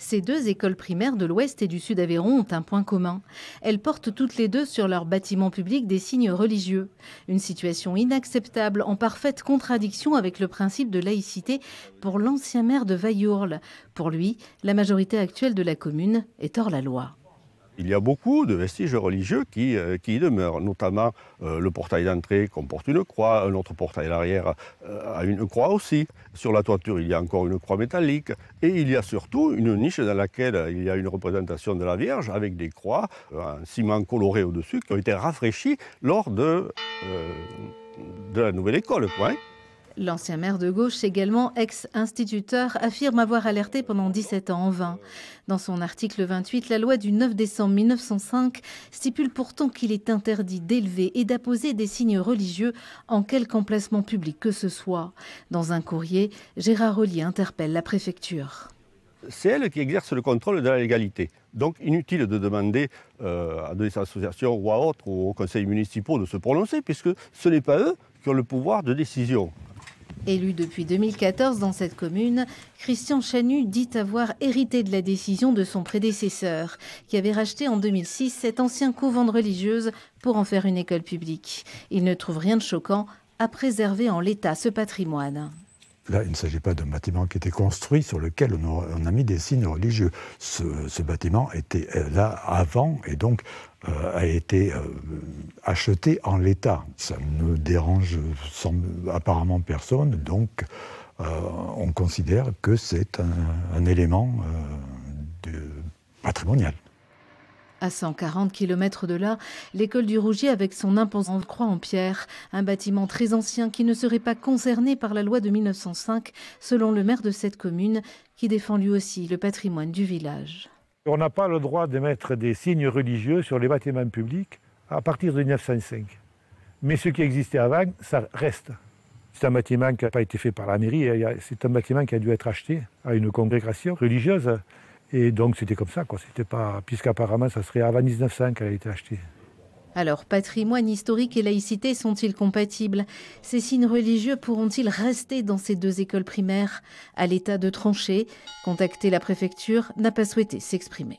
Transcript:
Ces deux écoles primaires de l'Ouest et du Sud Aveyron ont un point commun. Elles portent toutes les deux sur leurs bâtiments publics des signes religieux. Une situation inacceptable, en parfaite contradiction avec le principe de laïcité pour l'ancien maire de Vaillourle. Pour lui, la majorité actuelle de la commune est hors la loi. Il y a beaucoup de vestiges religieux qui y demeurent, notamment le portail d'entrée comporte une croix, un autre portail à l'arrière a une croix aussi. Sur la toiture, il y a encore une croix métallique et il y a surtout une niche dans laquelle il y a une représentation de la Vierge avec des croix en ciment coloré au-dessus qui ont été rafraîchies lors de la nouvelle école, quoi. L'ancien maire de gauche, également ex-instituteur, affirme avoir alerté pendant 17 ans en vain. Dans son article 28, la loi du 9 décembre 1905 stipule pourtant qu'il est interdit d'élever et d'apposer des signes religieux en quelque emplacement public que ce soit. Dans un courrier, Gérard Ollier interpelle la préfecture. C'est elle qui exerce le contrôle de la légalité. Donc inutile de demander à des associations ou à autres, ou aux conseils municipaux de se prononcer, puisque ce n'est pas eux qui ont le pouvoir de décision. Élu depuis 2014 dans cette commune, Christian Chanu dit avoir hérité de la décision de son prédécesseur, qui avait racheté en 2006 cet ancien couvent de religieuses pour en faire une école publique. Il ne trouve rien de choquant à préserver en l'état ce patrimoine. Là, il ne s'agit pas d'un bâtiment qui était construit sur lequel on a mis des signes religieux. Ce bâtiment était là avant et donc a été acheté en l'état. Ça ne dérange apparemment personne, donc on considère que c'est un élément patrimonial. À 140 km de là, l'école du Rougier avec son imposante croix en pierre, un bâtiment très ancien qui ne serait pas concerné par la loi de 1905, selon le maire de cette commune, qui défend lui aussi le patrimoine du village. On n'a pas le droit de mettre des signes religieux sur les bâtiments publics à partir de 1905. Mais ce qui existait avant, ça reste. C'est un bâtiment qui n'a pas été fait par la mairie, c'est un bâtiment qui a dû être acheté à une congrégation religieuse. Et donc c'était comme ça, quoi. C'était pas, puisqu'apparemment ça serait avant 1905 qu'elle a été achetée. Alors, patrimoine historique et laïcité sont-ils compatibles? Ces signes religieux pourront-ils rester dans ces deux écoles primaires? À l'état de trancher, contacter la préfecture n'a pas souhaité s'exprimer.